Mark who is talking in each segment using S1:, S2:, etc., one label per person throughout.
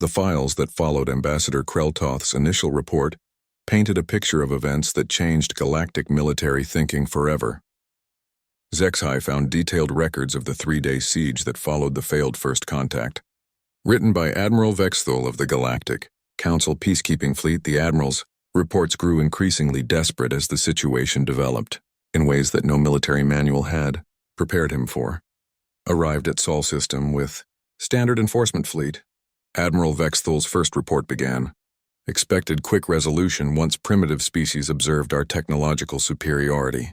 S1: The files that followed Ambassador Kreltoth's initial report painted a picture of events that changed galactic military thinking forever. Zexhai found detailed records of the 3-day siege that followed the failed first contact. Written by Admiral Vexthul of the Galactic Council peacekeeping fleet, the Admiral's reports grew increasingly desperate as the situation developed, in ways that no military manual had prepared him for. Arrived at Sol System with Standard Enforcement Fleet, Admiral Vexthul's first report began. Expected quick resolution once primitive species observed our technological superiority.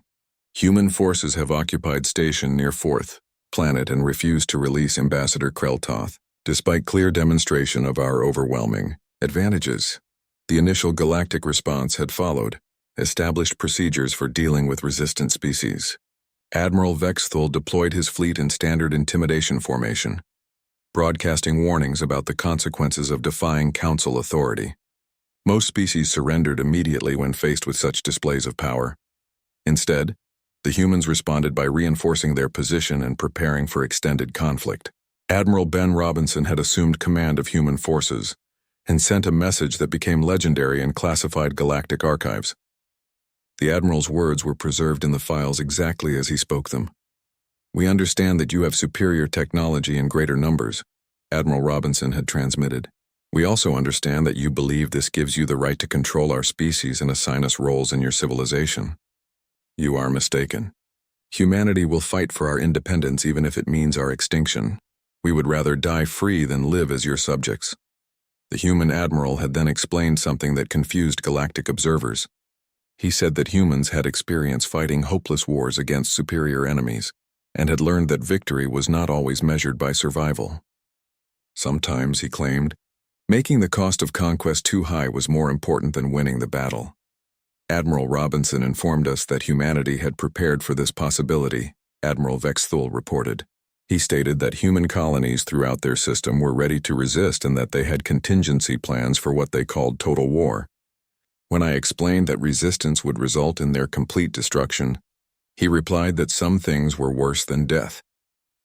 S1: Human forces have occupied station near 4th planet and refused to release Ambassador Kreltoth, despite clear demonstration of our overwhelming advantages. The initial galactic response had followed, established procedures for dealing with resistant species. Admiral Vexthul deployed his fleet in standard intimidation formation, broadcasting warnings about the consequences of defying Council authority. Most species surrendered immediately when faced with such displays of power. Instead, the humans responded by reinforcing their position and preparing for extended conflict. Admiral Ben Robinson had assumed command of human forces and sent a message that became legendary in classified galactic archives. The Admiral's words were preserved in the files exactly as he spoke them. "We understand that you have superior technology in greater numbers," Admiral Robinson had transmitted. "We also understand that you believe this gives you the right to control our species and assign us roles in your civilization. You are mistaken. Humanity will fight for our independence even if it means our extinction. We would rather die free than live as your subjects." The human admiral had then explained something that confused galactic observers. He said that humans had experience fighting hopeless wars against superior enemies, and had learned that victory was not always measured by survival. Sometimes, he claimed, making the cost of conquest too high was more important than winning the battle. Admiral Robinson informed us that humanity had prepared for this possibility, Admiral Vexthul reported. He stated that human colonies throughout their system were ready to resist and that they had contingency plans for what they called total war. When I explained that resistance would result in their complete destruction, he replied that some things were worse than death.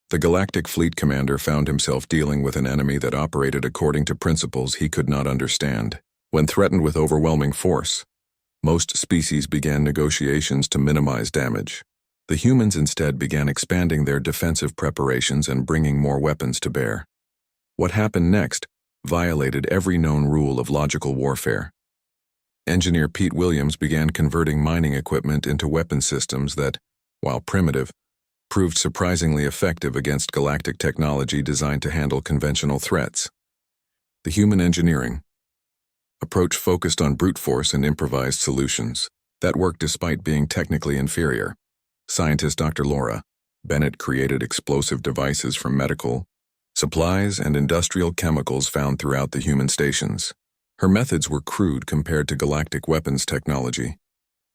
S1: The Galactic Fleet Commander found himself dealing with an enemy that operated according to principles he could not understand. When threatened with overwhelming force, most species began negotiations to minimize damage. The humans instead began expanding their defensive preparations and bringing more weapons to bear. What happened next violated every known rule of logical warfare. Engineer Pete Williams began converting mining equipment into weapon systems that, while primitive, proved surprisingly effective against galactic technology designed to handle conventional threats. The human engineering approach focused on brute force and improvised solutions that worked despite being technically inferior. Scientist Dr. Laura Bennett created explosive devices from medical, supplies, and industrial chemicals found throughout the human stations. Her methods were crude compared to galactic weapons technology,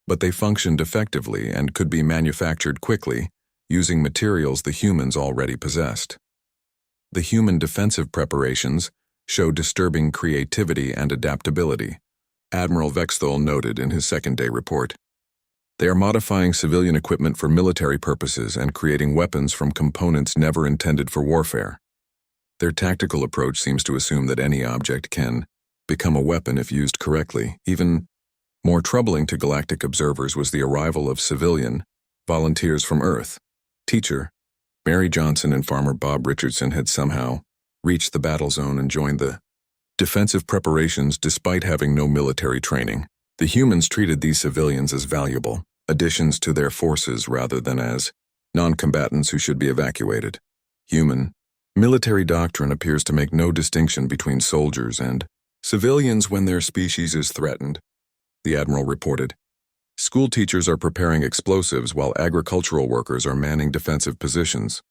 S1: but they functioned effectively and could be manufactured quickly using materials the humans already possessed. The human defensive preparations show disturbing creativity and adaptability, Admiral Vexthul noted in his second-day report. They are modifying civilian equipment for military purposes and creating weapons from components never intended for warfare. Their tactical approach seems to assume that any object can become a weapon if used correctly. Even more troubling to galactic observers was the arrival of civilian volunteers from Earth. Teacher Mary Johnson and Farmer Bob Richardson had somehow reached the battle zone and joined the defensive preparations despite having no military training. The humans treated these civilians as valuable additions to their forces rather than as non-combatants who should be evacuated. Human military doctrine appears to make no distinction between soldiers and civilians when their species is threatened, the Admiral reported. School teachers are preparing explosives while agricultural workers are manning defensive positions.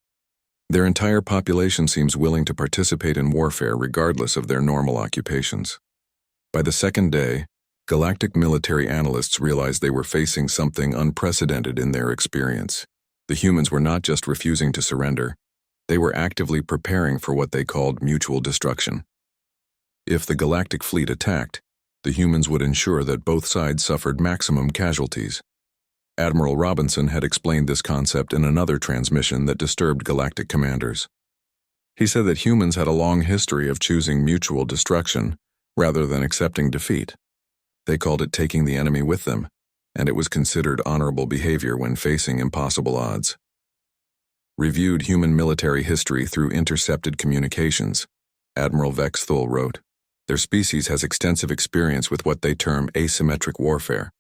S1: Their entire population seems willing to participate in warfare regardless of their normal occupations. By the second day, galactic military analysts realized they were facing something unprecedented in their experience. The humans were not just refusing to surrender, they were actively preparing for what they called mutual destruction. If the galactic fleet attacked, the humans would ensure that both sides suffered maximum casualties. Admiral Robinson had explained this concept in another transmission that disturbed galactic commanders. He said that humans had a long history of choosing mutual destruction rather than accepting defeat. They called it taking the enemy with them, and it was considered honorable behavior when facing impossible odds. Reviewed human military history through intercepted communications, Admiral Vex Thul wrote, their species has extensive experience with what they term asymmetric warfare,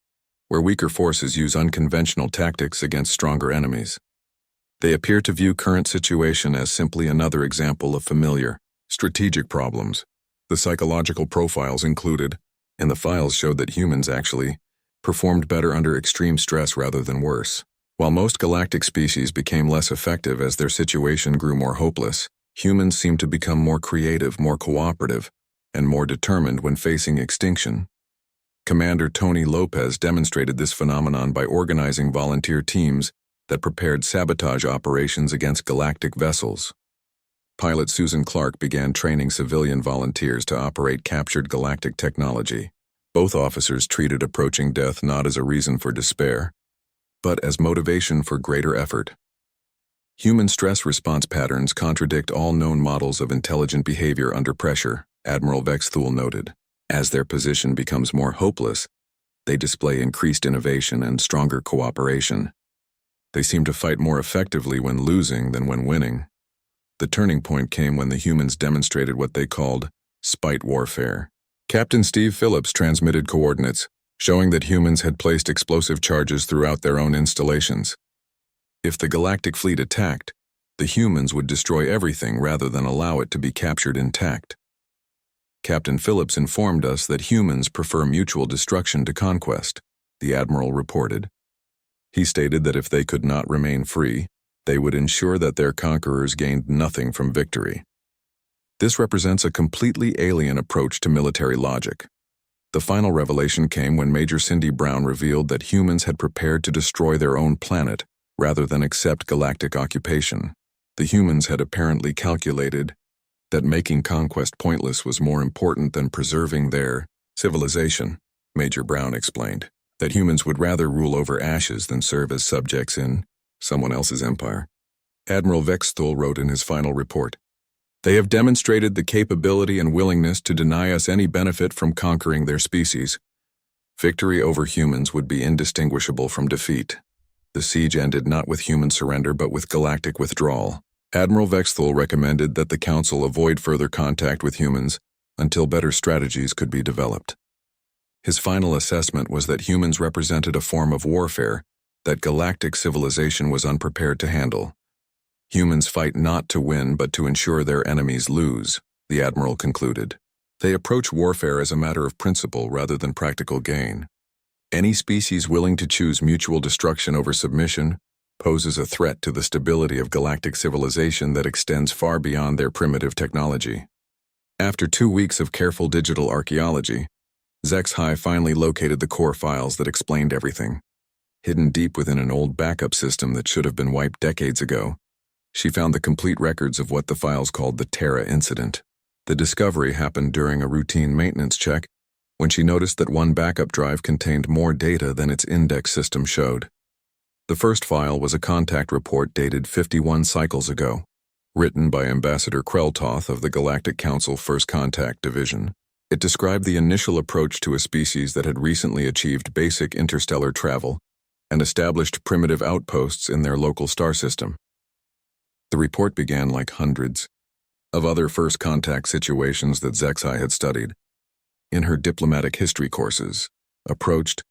S1: where weaker forces use unconventional tactics against stronger enemies. They appear to view current situation as simply another example of familiar, strategic problems. The psychological profiles included in the files showed that humans actually performed better under extreme stress rather than worse. While most galactic species became less effective as their situation grew more hopeless, humans seemed to become more creative, more cooperative, and more determined when facing extinction. Commander Tony Lopez demonstrated this phenomenon by organizing volunteer teams that prepared sabotage operations against galactic vessels. Pilot Susan Clark began training civilian volunteers to operate captured galactic technology. Both officers treated approaching death not as a reason for despair, but as motivation for greater effort. Human stress response patterns contradict all known models of intelligent behavior under pressure, Admiral Vex Thul noted. As their position becomes more hopeless, they display increased innovation and stronger cooperation. They seem to fight more effectively when losing than when winning. The turning point came when the humans demonstrated what they called spite warfare. Captain Steve Phillips transmitted coordinates, showing that humans had placed explosive charges throughout their own installations. If the galactic fleet attacked, the humans would destroy everything rather than allow it to be captured intact. Captain Phillips informed us that humans prefer mutual destruction to conquest, the Admiral reported. He stated that if they could not remain free, they would ensure that their conquerors gained nothing from victory. This represents a completely alien approach to military logic. The final revelation came when Major Cindy Brown revealed that humans had prepared to destroy their own planet rather than accept galactic occupation. The humans had apparently calculated that making conquest pointless was more important than preserving their civilization, Major Brown explained, that humans would rather rule over ashes than serve as subjects in someone else's empire. Admiral Vex Thul wrote in his final report, they have demonstrated the capability and willingness to deny us any benefit from conquering their species. Victory over humans would be indistinguishable from defeat. The siege ended not with human surrender but with galactic withdrawal. Admiral Vex Thul recommended that the Council avoid further contact with humans until better strategies could be developed. His final assessment was that humans represented a form of warfare that galactic civilization was unprepared to handle. Humans fight not to win but to ensure their enemies lose, the Admiral concluded. They approach warfare as a matter of principle rather than practical gain. Any species willing to choose mutual destruction over submission poses a threat to the stability of galactic civilization that extends far beyond their primitive technology. After 2 weeks of careful digital archaeology, HFY finally located the core files that explained everything. Hidden deep within an old backup system that should have been wiped decades ago, she found the complete records of what the files called the Terra incident. The discovery happened during a routine maintenance check when she noticed that one backup drive contained more data than its index system showed. The first file was a contact report dated 51 cycles ago, written by Ambassador Kreltoth of the Galactic Council First Contact Division. It described the initial approach to a species that had recently achieved basic interstellar travel and established primitive outposts in their local star system. The report began like hundreds of other first contact situations that HFY had studied in her diplomatic history courses. Approached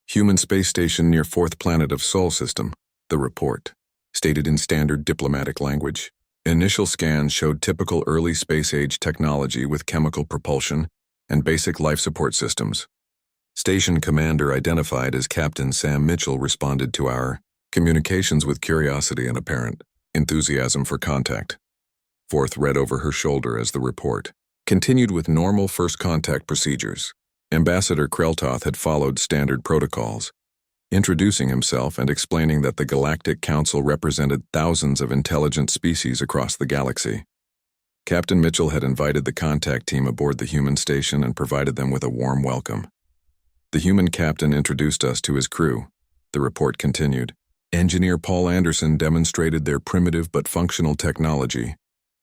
S1: human space station near fourth planet of Sol system, the report stated in standard diplomatic language. Initial scans showed typical early space-age technology with chemical propulsion and basic life support systems. Station commander identified as Captain Sam Mitchell responded to our communications with curiosity and apparent enthusiasm for contact. Fourth read over her shoulder as the report continued with normal first contact procedures. Ambassador Kreltoth had followed standard protocols, introducing himself and explaining that the Galactic Council represented thousands of intelligent species across the galaxy. Captain Mitchell had invited the contact team aboard the human station and provided them with a warm welcome. The human captain introduced us to his crew. The report continued. Engineer Paul Anderson demonstrated their primitive but functional technology,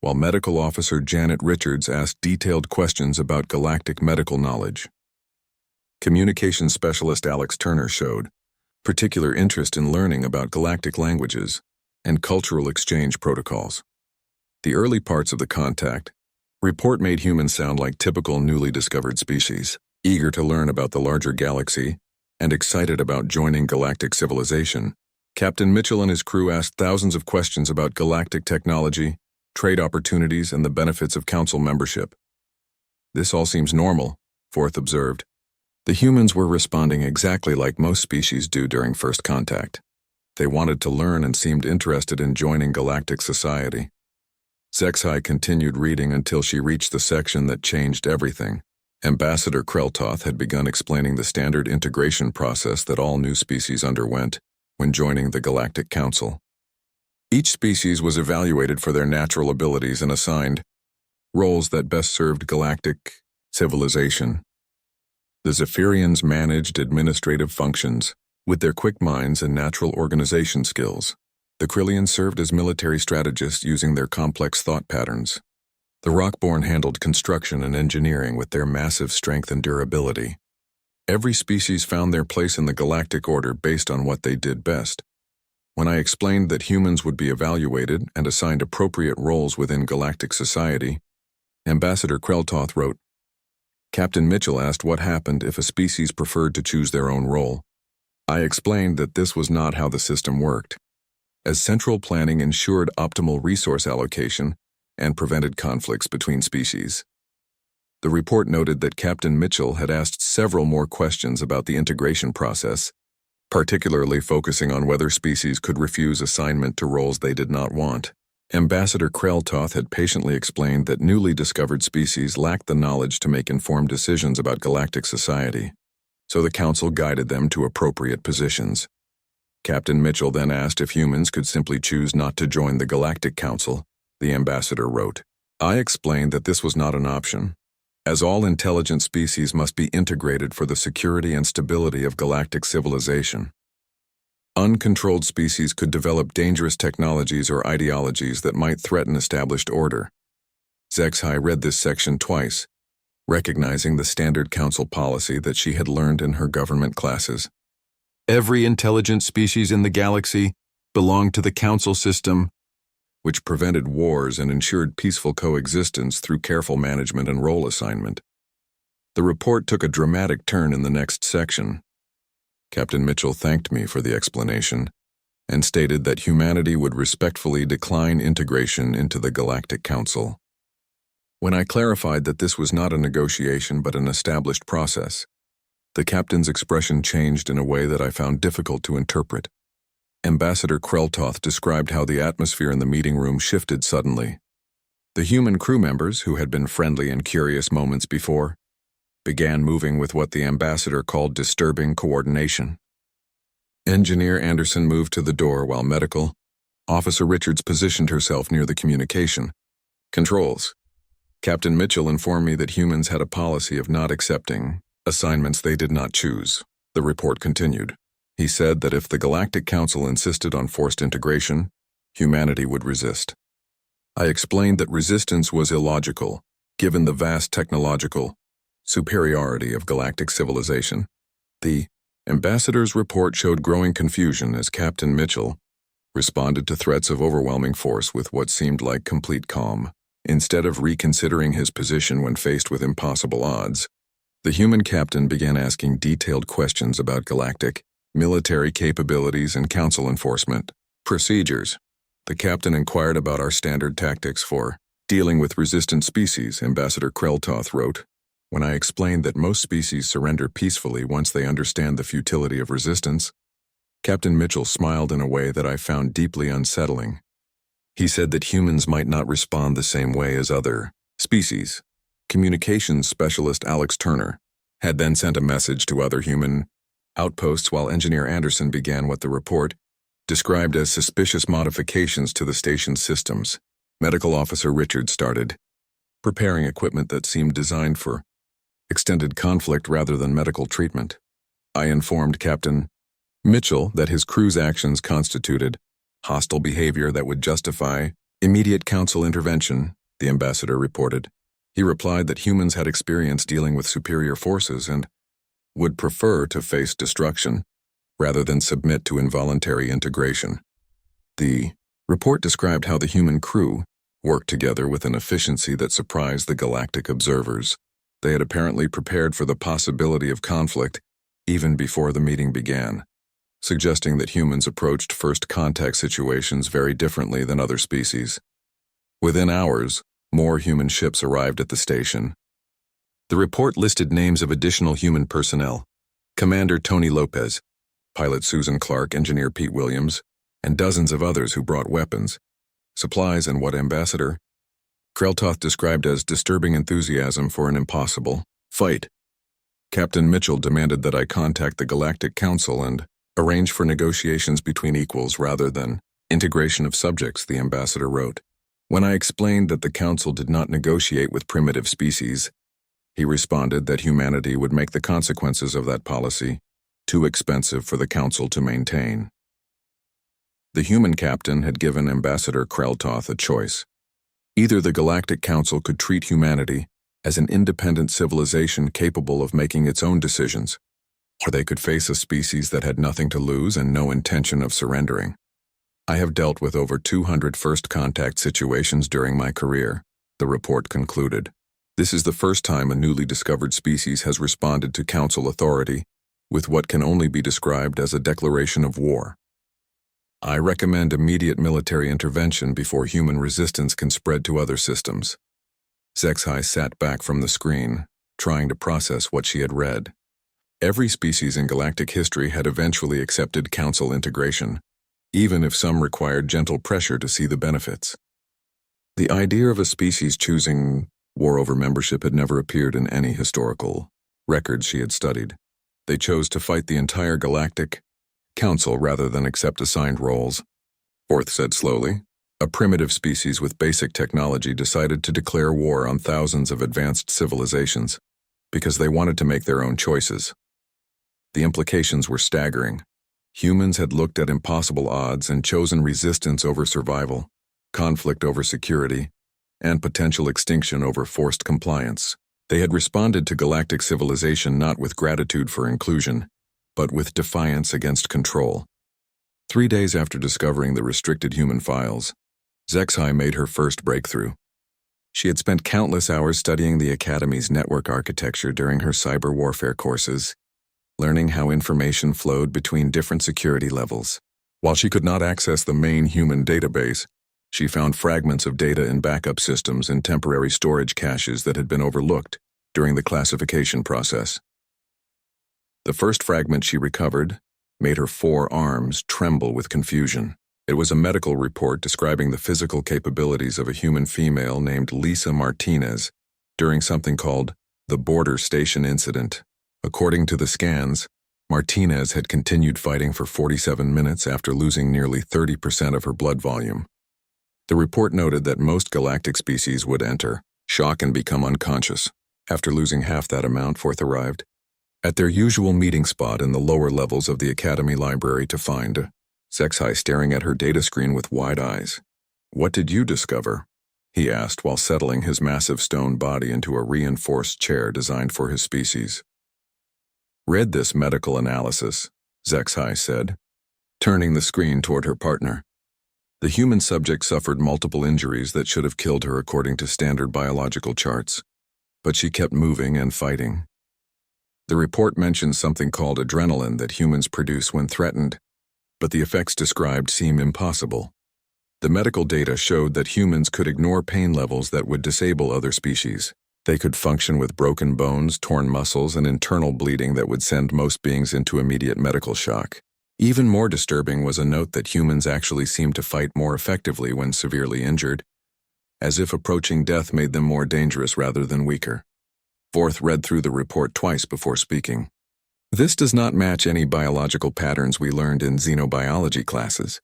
S1: while Medical Officer Janet Richards asked detailed questions about galactic medical knowledge. Communications Specialist Alex Turner showed particular interest in learning about galactic languages and cultural exchange protocols. The early parts of the contact report made humans sound like typical newly discovered species, eager to learn about the larger galaxy and excited about joining galactic civilization. Captain Mitchell and his crew asked thousands of questions about galactic technology, trade opportunities, and the benefits of council membership. This all seems normal, Forth observed. The humans were responding exactly like most species do during first contact. They wanted to learn and seemed interested in joining galactic society. Zexai continued reading until she reached the section that changed everything. Ambassador Kreltoth had begun explaining the standard integration process that all new species underwent when joining the Galactic Council. Each species was evaluated for their natural abilities and assigned roles that best served galactic civilization. The Zephyrians managed administrative functions with their quick minds and natural organization skills. The Krillians served as military strategists using their complex thought patterns. The Rockborn handled construction and engineering with their massive strength and durability. Every species found their place in the galactic order based on what they did best. When I explained that humans would be evaluated and assigned appropriate roles within galactic society, Ambassador Kreltoth wrote, Captain Mitchell asked what happened if a species preferred to choose their own role. I explained that this was not how the system worked, as central planning ensured optimal resource allocation and prevented conflicts between species. The report noted that Captain Mitchell had asked several more questions about the integration process, particularly focusing on whether species could refuse assignment to roles they did not want. Ambassador Kreltoth had patiently explained that newly discovered species lacked the knowledge to make informed decisions about galactic society, so the Council guided them to appropriate positions. Captain Mitchell then asked if humans could simply choose not to join the Galactic Council, the ambassador wrote. I explained that this was not an option, as all intelligent species must be integrated for the security and stability of galactic civilization. Uncontrolled species could develop dangerous technologies or ideologies that might threaten established order. Zexai read this section twice, recognizing the standard council policy that she had learned in her government classes. Every intelligent species in the galaxy belonged to the council system, which prevented wars and ensured peaceful coexistence through careful management and role assignment. The report took a dramatic turn in the next section. Captain Mitchell thanked me for the explanation and stated that humanity would respectfully decline integration into the Galactic Council. When I clarified that this was not a negotiation but an established process, the captain's expression changed in a way that I found difficult to interpret. Ambassador Kreltoth described how the atmosphere in the meeting room shifted suddenly. The human crew members, who had been friendly and curious moments before, began moving with what the ambassador called disturbing coordination. Engineer Anderson moved to the door while Medical Officer Richards positioned herself near the communication controls. Captain Mitchell informed me that humans had a policy of not accepting assignments they did not choose. The report continued. He said that if the Galactic Council insisted on forced integration, humanity would resist. I explained that resistance was illogical, given the vast technological superiority of galactic civilization. The ambassador's report showed growing confusion as Captain Mitchell responded to threats of overwhelming force with what seemed like complete calm. Instead of reconsidering his position when faced with impossible odds, the human captain began asking detailed questions about galactic military capabilities and council enforcement procedures. The captain inquired about our standard tactics for dealing with resistant species, Ambassador Kreltoth wrote. When I explained that most species surrender peacefully once they understand the futility of resistance, Captain Mitchell smiled in a way that I found deeply unsettling. He said that humans might not respond the same way as other species. Communications specialist Alex Turner had then sent a message to other human outposts while Engineer Anderson began what the report described as suspicious modifications to the station's systems. Medical Officer Richards started preparing equipment that seemed designed for extended conflict rather than medical treatment. I informed Captain Mitchell that his crew's actions constituted hostile behavior that would justify Immediate council intervention, the ambassador reported. He replied that humans had experience dealing with superior forces and would prefer to face destruction rather than submit to involuntary integration. The report described how the human crew worked together with an efficiency that surprised the galactic observers. They had apparently prepared for the possibility of conflict even before the meeting began, suggesting that humans approached first contact situations very differently than other species. Within hours, more human ships arrived at the station. The report listed names of additional human personnel: Commander Tony Lopez, Pilot Susan Clark, Engineer Pete Williams, and dozens of others who brought weapons, supplies, and what Ambassador Kreltoth described as disturbing enthusiasm for an impossible fight. Captain Mitchell demanded that I contact the Galactic Council and arrange for negotiations between equals rather than integration of subjects, the ambassador wrote. When I explained that the Council did not negotiate with primitive species, he responded that humanity would make the consequences of that policy too expensive for the Council to maintain. The human captain had given Ambassador Kreltoth a choice. Either the Galactic Council could treat humanity as an independent civilization capable of making its own decisions, or they could face a species that had nothing to lose and no intention of surrendering. I have dealt with over 200 first contact situations during my career, the report concluded. This is the first time a newly discovered species has responded to Council authority with what can only be described as a declaration of war. I recommend immediate military intervention before human resistance can spread to other systems. Zexhai sat back from the screen, trying to process what she had read. Every species in galactic history had eventually accepted Council integration, even if some required gentle pressure to see the benefits. The idea of a species choosing war over membership had never appeared in any historical records she had studied. They chose to fight the entire Galactic Council rather than accept assigned roles. Orth said slowly. A primitive species with basic technology decided to declare war on thousands of advanced civilizations because they wanted to make their own choices. The implications were staggering. Humans had looked at impossible odds and chosen resistance over survival, conflict over security, and potential extinction over forced compliance. They had responded to galactic civilization not with gratitude for inclusion, but with defiance against control. 3 days after discovering the restricted human files, Zexhai made her first breakthrough. She had spent countless hours studying the Academy's network architecture during her cyber warfare courses, learning how information flowed between different security levels. While she could not access the main human database, she found fragments of data in backup systems and temporary storage caches that had been overlooked during the classification process. The first fragment she recovered made her forearms tremble with confusion. It was a medical report describing the physical capabilities of a human female named Lisa Martinez during something called the Border Station Incident. According to the scans, Martinez had continued fighting for 47 minutes after losing nearly 30% of her blood volume. The report noted that most galactic species would enter shock and become unconscious after losing half that amount. Forth arrived at their usual meeting spot in the lower levels of the Academy library to find Zexhai staring at her data screen with wide eyes. "What did you discover?" he asked while settling his massive stone body into a reinforced chair designed for his species. "Read this medical analysis," Zexhai said, turning the screen toward her partner. The human subject suffered multiple injuries that should have killed her according to standard biological charts, but she kept moving and fighting. The report mentions something called adrenaline that humans produce when threatened, but the effects described seem impossible. The medical data showed that humans could ignore pain levels that would disable other species. They could function with broken bones, torn muscles, and internal bleeding that would send most beings into immediate medical shock. Even more disturbing was a note that humans actually seemed to fight more effectively when severely injured, as if approaching death made them more dangerous rather than weaker. Forth read through the report twice before speaking. "This does not match any biological patterns we learned in xenobiology classes.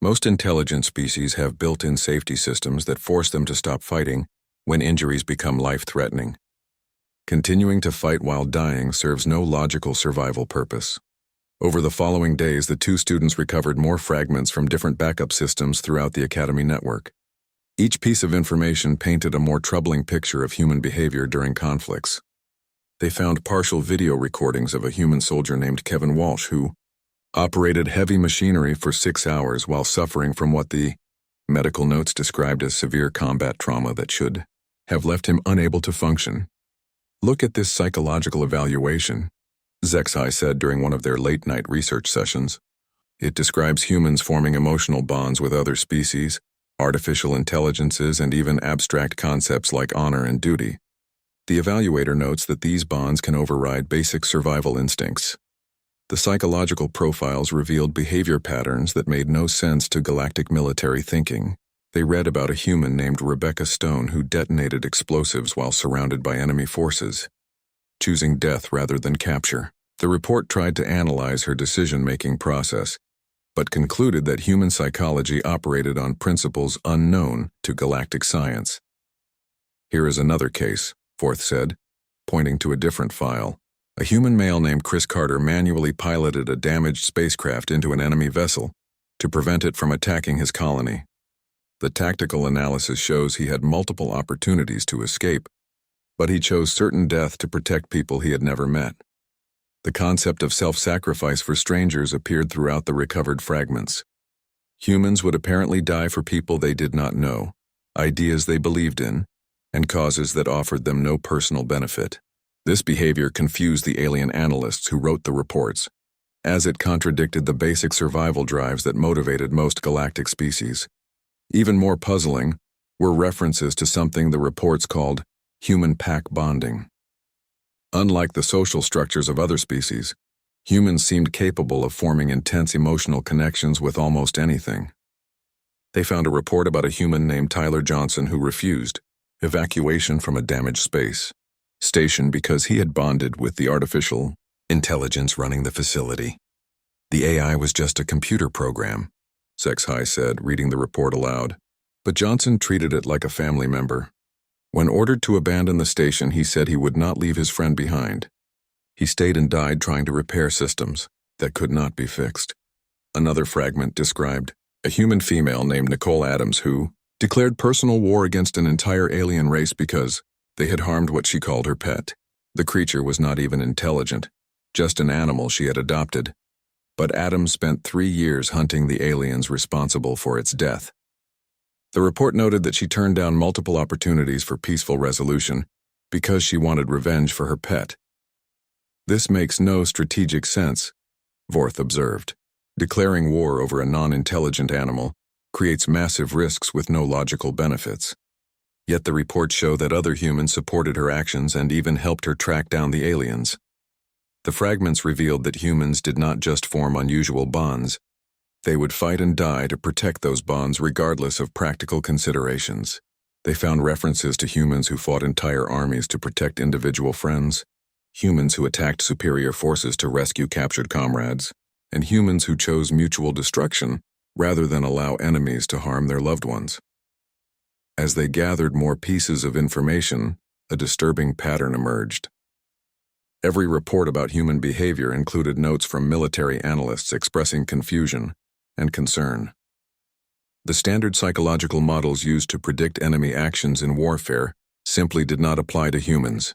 S1: Most intelligent species have built-in safety systems that force them to stop fighting when injuries become life-threatening. Continuing to fight while dying serves no logical survival purpose." Over the following days, the two students recovered more fragments from different backup systems throughout the Academy network. Each piece of information painted a more troubling picture of human behavior during conflicts. They found partial video recordings of a human soldier named Kevin Walsh who operated heavy machinery for 6 hours while suffering from what the medical notes described as severe combat trauma that should have left him unable to function. "Look at this psychological evaluation," HFY said during one of their late-night research sessions. "It describes humans forming emotional bonds with other species, artificial intelligences, and even abstract concepts like honor and duty. The evaluator notes that these bonds can override basic survival instincts. The psychological profiles revealed behavior patterns that made no sense to galactic military thinking. They read about a human named Rebecca Stone who detonated explosives while surrounded by enemy forces, choosing death rather than capture. The report tried to analyze her decision-making process, but concluded that human psychology operated on principles unknown to galactic science." "Here is another case," Forth said, pointing to a different file. "A human male named Chris Carter manually piloted a damaged spacecraft into an enemy vessel to prevent it from attacking his colony. The tactical analysis shows he had multiple opportunities to escape, but he chose certain death to protect people he had never met. The concept of self-sacrifice for strangers appeared throughout the recovered fragments. Humans would apparently die for people they did not know, ideas they believed in, and causes that offered them no personal benefit. This behavior confused the alien analysts who wrote the reports, as it contradicted the basic survival drives that motivated most galactic species. Even more puzzling were references to something the reports called human pack bonding. Unlike the social structures of other species, humans seemed capable of forming intense emotional connections with almost anything. They found a report about a human named Tyler Johnson who refused evacuation from a damaged space station because he had bonded with the artificial intelligence running the facility. "The AI was just a computer program," HFY said, reading the report aloud. "But Johnson treated it like a family member. When ordered to abandon the station, he said he would not leave his friend behind. He stayed and died trying to repair systems that could not be fixed." Another fragment described a human female named Nicole Adams who declared personal war against an entire alien race because they had harmed what she called her pet. The creature was not even intelligent, just an animal she had adopted. But Adams spent 3 years hunting the aliens responsible for its death. The report noted that she turned down multiple opportunities for peaceful resolution because she wanted revenge for her pet. "This makes no strategic sense," Vorth observed. "Declaring war over a non-intelligent animal creates massive risks with no logical benefits." Yet the reports show that other humans supported her actions and even helped her track down the aliens. The fragments revealed that humans did not just form unusual bonds. They would fight and die to protect those bonds regardless of practical considerations. They found references to humans who fought entire armies to protect individual friends, humans who attacked superior forces to rescue captured comrades, and humans who chose mutual destruction rather than allow enemies to harm their loved ones. As they gathered more pieces of information, a disturbing pattern emerged. Every report about human behavior included notes from military analysts expressing confusion and concern. The standard psychological models used to predict enemy actions in warfare simply did not apply to humans.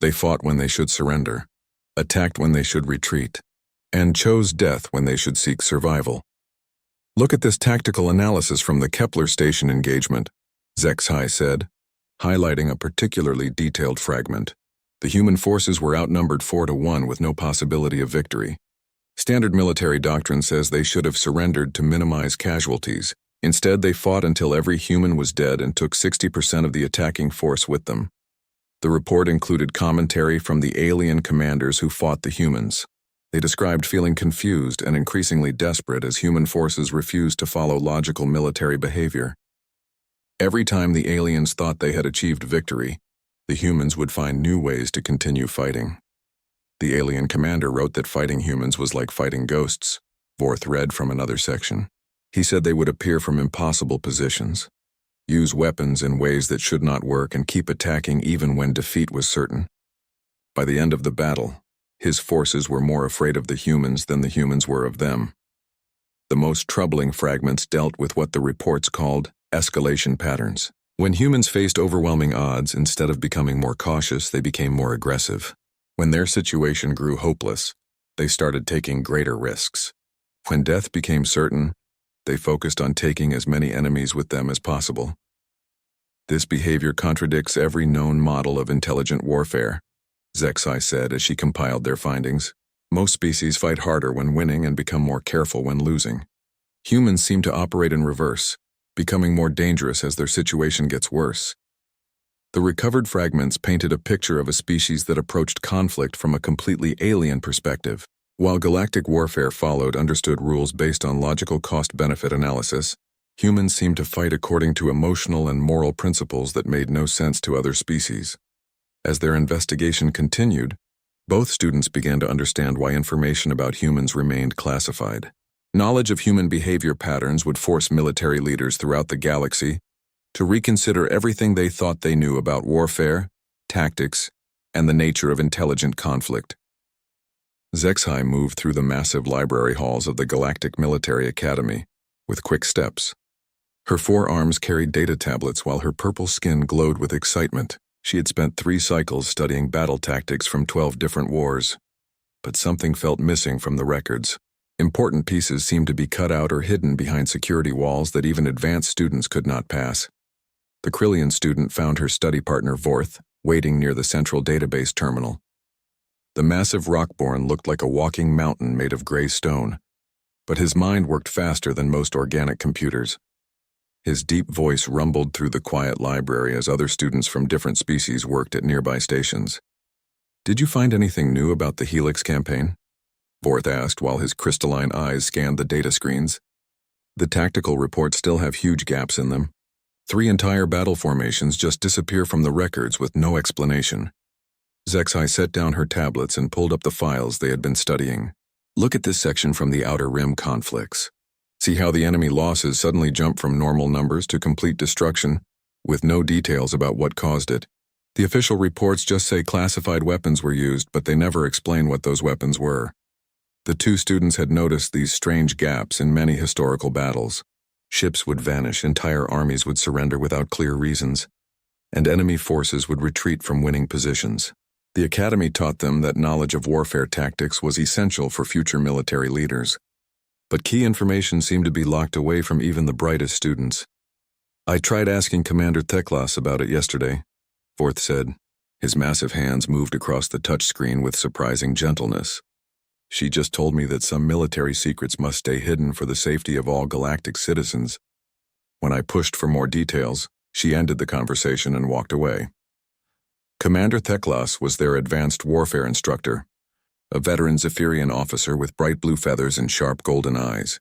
S1: They fought when they should surrender, attacked when they should retreat, and chose death when they should seek survival. "Look at this tactical analysis from the Kepler station engagement," HFY said, highlighting a particularly detailed fragment. "The human forces were outnumbered 4-1 with no possibility of victory. Standard military doctrine says they should have surrendered to minimize casualties. Instead, they fought until every human was dead and took 60% of the attacking force with them." The report included commentary from the alien commanders who fought the humans. They described feeling confused and increasingly desperate as human forces refused to follow logical military behavior. Every time the aliens thought they had achieved victory, the humans would find new ways to continue fighting. The alien commander wrote that fighting humans was like fighting ghosts, Vorth read from another section. He said they would appear from impossible positions, use weapons in ways that should not work, and keep attacking even when defeat was certain. By the end of the battle, his forces were more afraid of the humans than the humans were of them. The most troubling fragments dealt with what the reports called Escalation patterns. When humans faced overwhelming odds, instead of becoming more cautious, they became more aggressive. When their situation grew hopeless, they started taking greater risks. When death became certain, they focused on taking as many enemies with them as possible. This behavior contradicts every known model of intelligent warfare, HFY said as she compiled their findings. Most species fight harder when winning and become more careful when losing. Humans seem to operate in reverse, becoming more dangerous as their situation gets worse. The recovered fragments painted a picture of a species that approached conflict from a completely alien perspective. While galactic warfare followed understood rules based on logical cost-benefit analysis, humans seemed to fight according to emotional and moral principles that made no sense to other species. As their investigation continued, both students began to understand why information about humans remained classified. Knowledge of human behavior patterns would force military leaders throughout the galaxy to reconsider everything they thought they knew about warfare, tactics, and the nature of intelligent conflict. HFY moved through the massive library halls of the Galactic Military Academy with quick steps. Her forearms carried data tablets while her purple skin glowed with excitement. She had spent 3 cycles studying battle tactics from 12 different wars, but something felt missing from the records. Important pieces seemed to be cut out or hidden behind security walls that even advanced students could not pass. The Krillian student found her study partner Vorth waiting near the central database terminal. The massive rockborn looked like a walking mountain made of gray stone, but his mind worked faster than most organic computers. His deep voice rumbled through the quiet library as other students from different species worked at nearby stations. "Did you find anything new about the Helix campaign?" Vorth asked while his crystalline eyes scanned the data screens. "The tactical reports still have huge gaps in them. 3 entire battle formations just disappear from the records with no explanation." HFY set down her tablets and pulled up the files they had been studying. "Look at this section from the Outer Rim conflicts. See how the enemy losses suddenly jump from normal numbers to complete destruction, with no details about what caused it. The official reports just say classified weapons were used, but they never explain what those weapons were." The 2 students had noticed these strange gaps in many historical battles. Ships would vanish, entire armies would surrender without clear reasons, and enemy forces would retreat from winning positions. The Academy taught them that knowledge of warfare tactics was essential for future military leaders. But key information seemed to be locked away from even the brightest students. "I tried asking Commander Theklas about it yesterday," Vorth said. His massive hands moved across the touchscreen with surprising gentleness. "She just told me that some military secrets must stay hidden for the safety of all galactic citizens. When I pushed for more details, she ended the conversation and walked away." Commander Theklas was their advanced warfare instructor, a veteran Zephyrian officer with bright blue feathers and sharp golden eyes.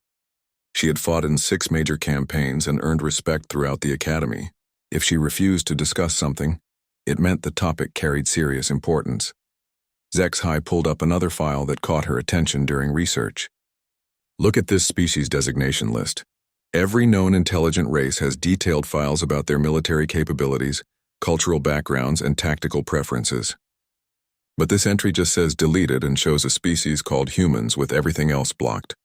S1: She had fought in 6 major campaigns and earned respect throughout the Academy. If she refused to discuss something, it meant the topic carried serious importance. HFY pulled up another file that caught her attention during research. "Look at this species designation list. Every known intelligent race has detailed files about their military capabilities, cultural backgrounds, and tactical preferences. But this entry just says deleted and shows a species called humans with everything else blocked."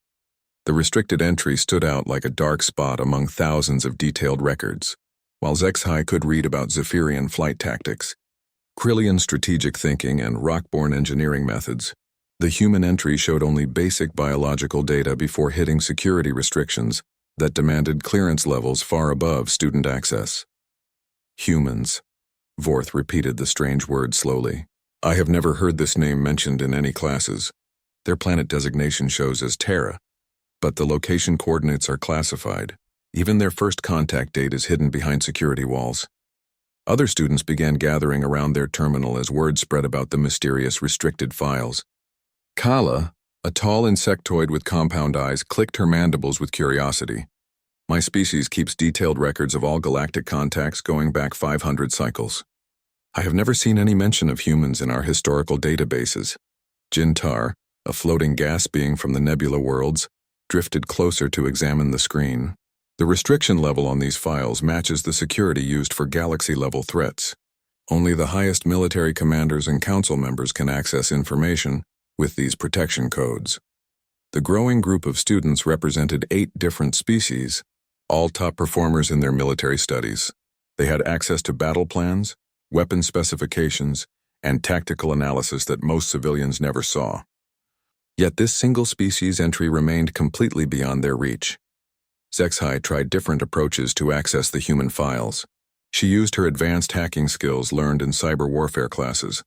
S1: The restricted entry stood out like a dark spot among thousands of detailed records. While HFY could read about Zephyrian flight tactics, Krillian strategic thinking, and rockborn engineering methods, the human entry showed only basic biological data before hitting security restrictions that demanded clearance levels far above student access. "Humans," Vorth repeated the strange word slowly. "I have never heard this name mentioned in any classes. Their planet designation shows as Terra, but the location coordinates are classified. Even their first contact date is hidden behind security walls." Other students began gathering around their terminal as word spread about the mysterious restricted files. Kala, a tall insectoid with compound eyes, clicked her mandibles with curiosity. "My species keeps detailed records of all galactic contacts going back 500 cycles. I have never seen any mention of humans in our historical databases." Jintar, a floating gas being from the nebula worlds, drifted closer to examine the screen. "The restriction level on these files matches the security used for galaxy-level threats. Only the highest military commanders and council members can access information with these protection codes." The growing group of students represented 8 different species, all top performers in their military studies. They had access to battle plans, weapon specifications, and tactical analysis that most civilians never saw. Yet this single species entry remained completely beyond their reach. HFY tried different approaches to access the human files. She used her advanced hacking skills learned in cyber warfare classes,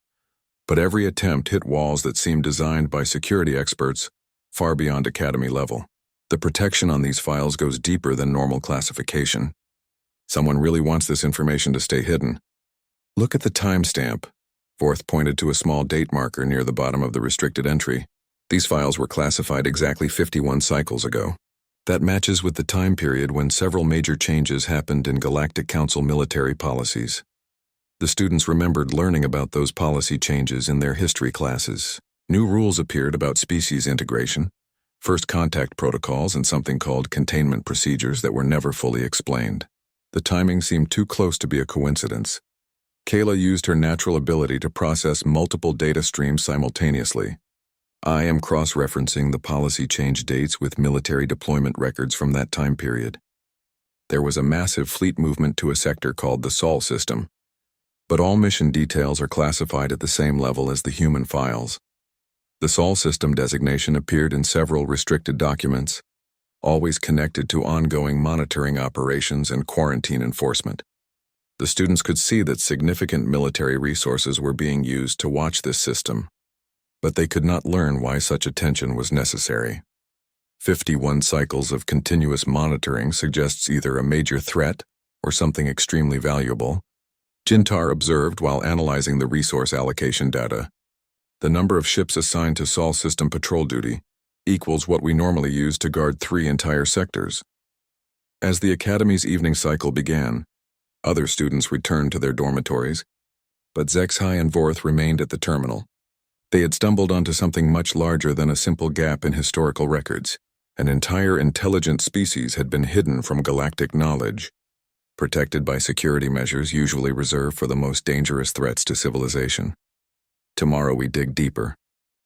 S1: but every attempt hit walls that seemed designed by security experts far beyond academy level. The protection on these files goes deeper than normal classification. Someone really wants this information to stay hidden. Look at the timestamp. Forth pointed to a small date marker near the bottom of the restricted entry. These files were classified exactly 51 cycles ago. That matches with the time period when several major changes happened in Galactic Council military policies. The students remembered learning about those policy changes in their history classes. New rules appeared about species integration, first contact protocols, and something called containment procedures that were never fully explained. The timing seemed too close to be a coincidence. Kayla used her natural ability to process multiple data streams simultaneously. I am cross-referencing the policy change dates with military deployment records from that time period. There was a massive fleet movement to a sector called the Sol system, but all mission details are classified at the same level as the human files. The Sol system designation appeared in several restricted documents, always connected to ongoing monitoring operations and quarantine enforcement. The students could see that significant military resources were being used to watch this system, but they could not learn why such attention was necessary. 51 cycles of continuous monitoring suggests either a major threat or something extremely valuable. Jintar observed while analyzing the resource allocation data. The number of ships assigned to Sol system patrol duty equals what we normally use to guard 3 entire sectors. As the Academy's evening cycle began, other students returned to their dormitories, but HFY and Vorth remained at the terminal. They had stumbled onto something much larger than a simple gap in historical records. An entire intelligent species had been hidden from galactic knowledge, protected by security measures usually reserved for the most dangerous threats to civilization. Tomorrow we dig deeper,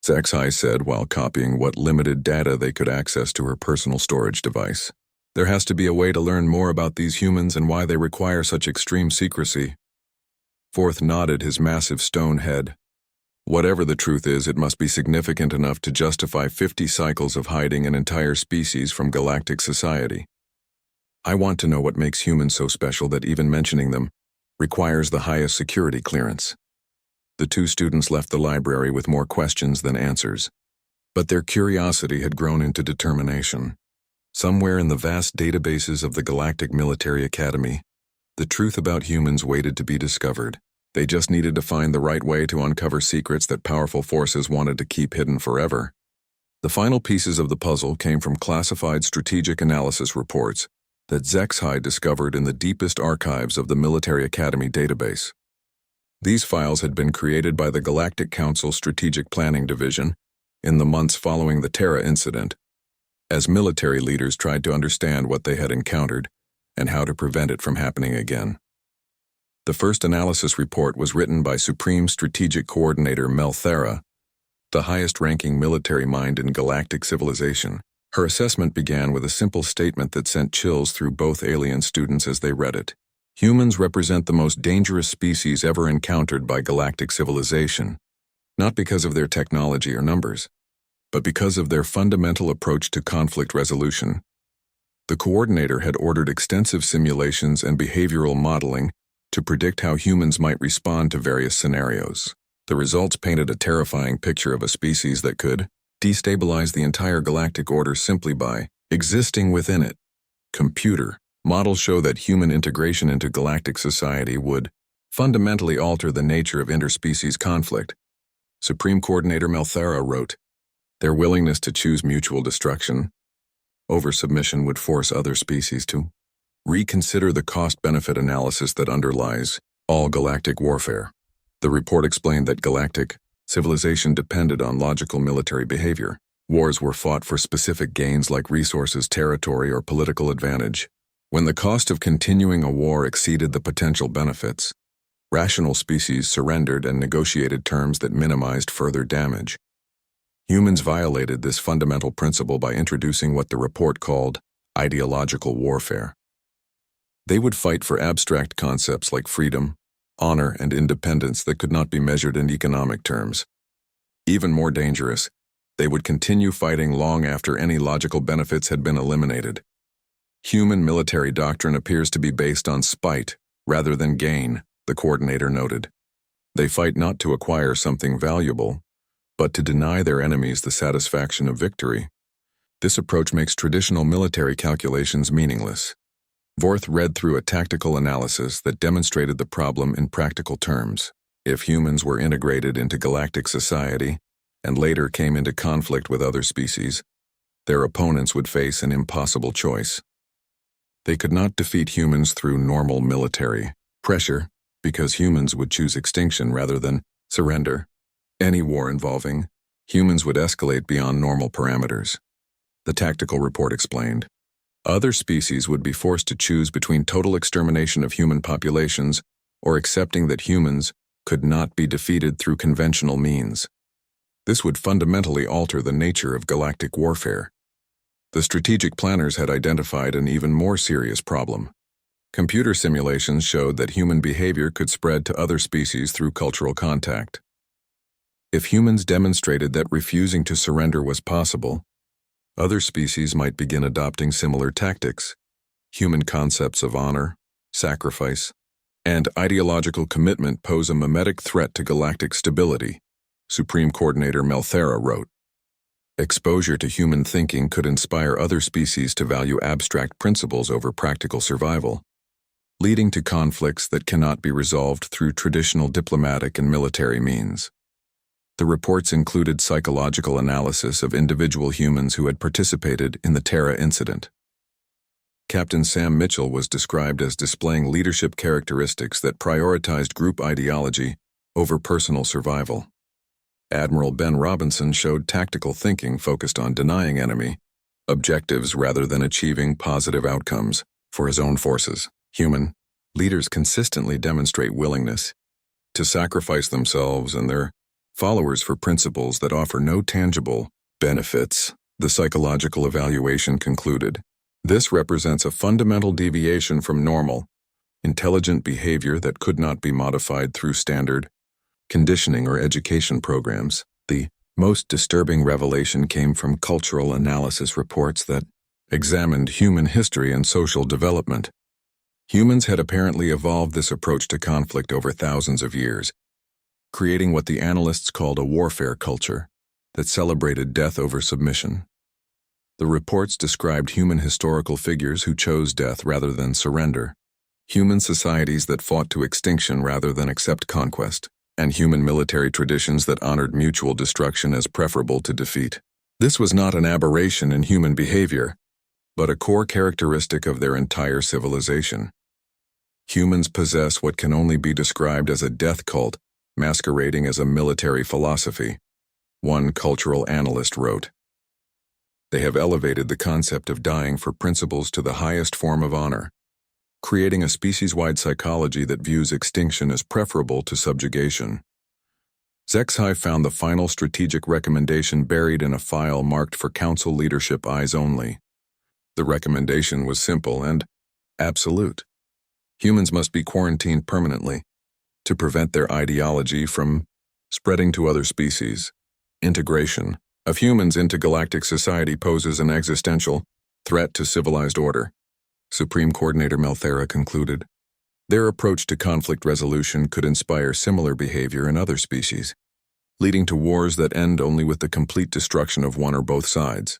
S1: HFY said while copying what limited data they could access to her personal storage device. There has to be a way to learn more about these humans and why they require such extreme secrecy. Vorth nodded his massive stone head. Whatever the truth is, it must be significant enough to justify 50 cycles of hiding an entire species from galactic society. I want to know what makes humans so special that even mentioning them requires the highest security clearance. The 2 students left the library with more questions than answers, but their curiosity had grown into determination. Somewhere in the vast databases of the Galactic Military Academy, the truth about humans waited to be discovered. They just needed to find the right way to uncover secrets that powerful forces wanted to keep hidden forever. The final pieces of the puzzle came from classified strategic analysis reports that HFY discovered in the deepest archives of the Military Academy database. These files had been created by the Galactic Council Strategic Planning Division in the months following the Terra incident, as military leaders tried to understand what they had encountered and how to prevent it from happening again. The first analysis report was written by Supreme Strategic Coordinator Mel Thera, the highest-ranking military mind in galactic civilization. Her assessment began with a simple statement that sent chills through both alien students as they read it. Humans represent the most dangerous species ever encountered by galactic civilization, not because of their technology or numbers, but because of their fundamental approach to conflict resolution. The coordinator had ordered extensive simulations and behavioral modeling to predict how humans might respond to various scenarios. The results painted a terrifying picture of a species that could destabilize the entire galactic order simply by existing within it. Computer models show that human integration into galactic society would fundamentally alter the nature of interspecies conflict. Supreme Coordinator Mel Thera wrote, "Their willingness to choose mutual destruction over submission would force other species to reconsider the cost-benefit analysis that underlies all galactic warfare." The report explained that galactic civilization depended on logical military behavior. Wars were fought for specific gains like resources, territory, or political advantage. When the cost of continuing a war exceeded the potential benefits, rational species surrendered and negotiated terms that minimized further damage. Humans violated this fundamental principle by introducing what the report called ideological warfare. They would fight for abstract concepts like freedom, honor, and independence that could not be measured in economic terms. Even more dangerous, they would continue fighting long after any logical benefits had been eliminated. Human military doctrine appears to be based on spite rather than gain, the coordinator noted. They fight not to acquire something valuable, but to deny their enemies the satisfaction of victory. This approach makes traditional military calculations meaningless. Vorth read through a tactical analysis that demonstrated the problem in practical terms. If humans were integrated into galactic society and later came into conflict with other species, their opponents would face an impossible choice. They could not defeat humans through normal military pressure because humans would choose extinction rather than surrender. Any war involving humans would escalate beyond normal parameters. The tactical report explained. Other species would be forced to choose between total extermination of human populations or accepting that humans could not be defeated through conventional means. This would fundamentally alter the nature of galactic warfare. The strategic planners had identified an even more serious problem. Computer simulations showed that human behavior could spread to other species through cultural contact. If humans demonstrated that refusing to surrender was possible, other species might begin adopting similar tactics. Human concepts of honor, sacrifice, and ideological commitment pose a mimetic threat to galactic stability, Supreme Coordinator Melthera wrote. Exposure to human thinking could inspire other species to value abstract principles over practical survival, leading to conflicts that cannot be resolved through traditional diplomatic and military means. The reports included psychological analysis of individual humans who had participated in the Terra incident. Captain Sam Mitchell was described as displaying leadership characteristics that prioritized group ideology over personal survival. Admiral Ben Robinson showed tactical thinking focused on denying enemy objectives rather than achieving positive outcomes for his own forces. Human leaders consistently demonstrate willingness to sacrifice themselves and their followers for principles that offer no tangible benefits, the psychological evaluation concluded. This represents a fundamental deviation from normal, intelligent behavior that could not be modified through standard conditioning or education programs. The most disturbing revelation came from cultural analysis reports that examined human history and social development. Humans had apparently evolved this approach to conflict over thousands of years, creating what the analysts called a warfare culture that celebrated death over submission. The reports described human historical figures who chose death rather than surrender, human societies that fought to extinction rather than accept conquest, and human military traditions that honored mutual destruction as preferable to defeat. This was not an aberration in human behavior, but a core characteristic of their entire civilization. Humans possess what can only be described as a death cult, masquerading as a military philosophy, one cultural analyst wrote. They have elevated the concept of dying for principles to the highest form of honor, creating a species-wide psychology that views extinction as preferable to subjugation. Zexhai found the final strategic recommendation buried in a file marked for Council leadership eyes only. The recommendation was simple and absolute. Humans must be quarantined permanently to prevent their ideology from spreading to other species. Integration of humans into galactic society poses an existential threat to civilized order, Supreme Coordinator Melthera concluded. Their approach to conflict resolution could inspire similar behavior in other species, leading to wars that end only with the complete destruction of one or both sides.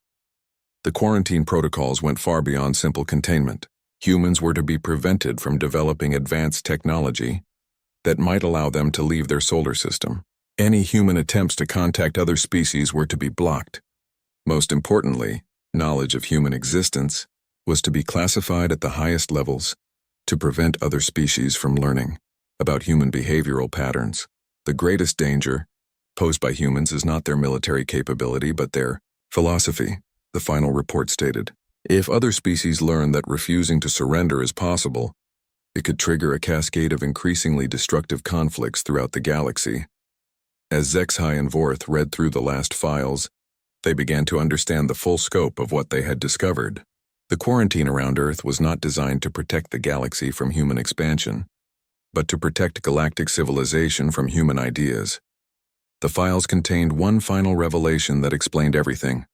S1: The quarantine protocols went far beyond simple containment. Humans were to be prevented from developing advanced technology that might allow them to leave their solar system. Any human attempts to contact other species were to be blocked. Most importantly, knowledge of human existence was to be classified at the highest levels to prevent other species from learning about human behavioral patterns. The greatest danger posed by humans is not their military capability but their philosophy, the final report stated. If other species learn that refusing to surrender is possible, it could trigger a cascade of increasingly destructive conflicts throughout the galaxy. As Zexhai and Vorth read through the last files, they began to understand the full scope of what they had discovered. The quarantine around Earth was not designed to protect the galaxy from human expansion, but to protect galactic civilization from human ideas. The files contained one final revelation that explained everything.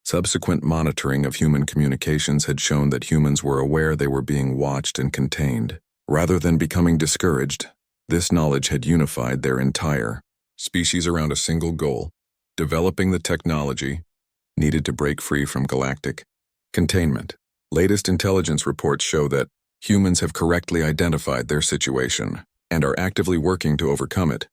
S1: Subsequent monitoring of human communications had shown that humans were aware they were being watched and contained. Rather than becoming discouraged, this knowledge had unified their entire species around a single goal: developing the technology needed to break free from galactic containment. Latest intelligence reports show that humans have correctly identified their situation and are actively working to overcome it,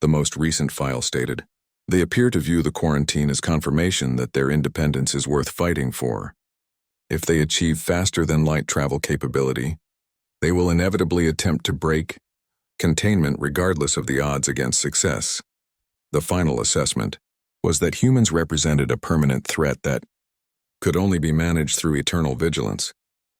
S1: the most recent file stated. They appear to view the quarantine as confirmation that their independence is worth fighting for. If they achieve faster-than-light travel capability, they will inevitably attempt to break containment regardless of the odds against success. The final assessment was that humans represented a permanent threat that could only be managed through eternal vigilance.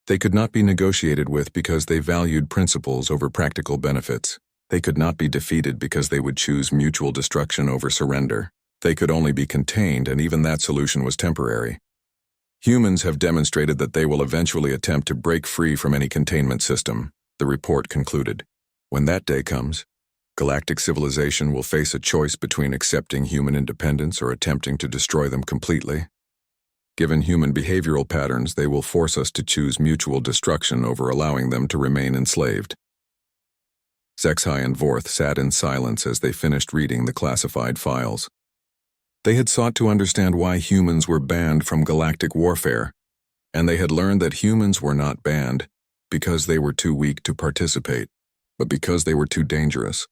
S1: They could not be negotiated with because they valued principles over practical benefits. They could not be defeated because they would choose mutual destruction over surrender. They could only be contained, and even that solution was temporary. Humans have demonstrated that they will eventually attempt to break free from any containment system, the report concluded. When that day comes, galactic civilization will face a choice between accepting human independence or attempting to destroy them completely. Given human behavioral patterns, they will force us to choose mutual destruction over allowing them to remain enslaved. HFY and Vorth sat in silence as they finished reading the classified files. They had sought to understand why humans were banned from galactic warfare, and they had learned that humans were not banned because they were too weak to participate, but because they were too dangerous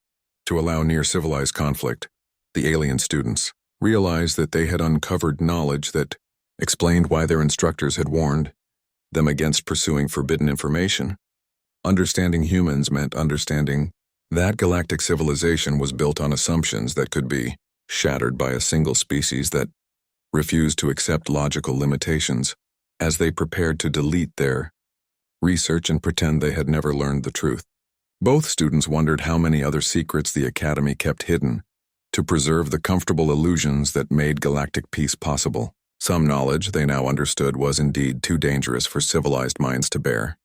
S1: to allow near-civilized conflict. The alien students realized that they had uncovered knowledge that explained why their instructors had warned them against pursuing forbidden information. Understanding humans meant understanding that galactic civilization was built on assumptions that could be shattered by a single species that refused to accept logical limitations. As they prepared to delete their research and pretend they had never learned the truth, both students wondered how many other secrets the Academy kept hidden to preserve the comfortable illusions that made galactic peace possible. Some knowledge, they now understood, was indeed too dangerous for civilized minds to bear.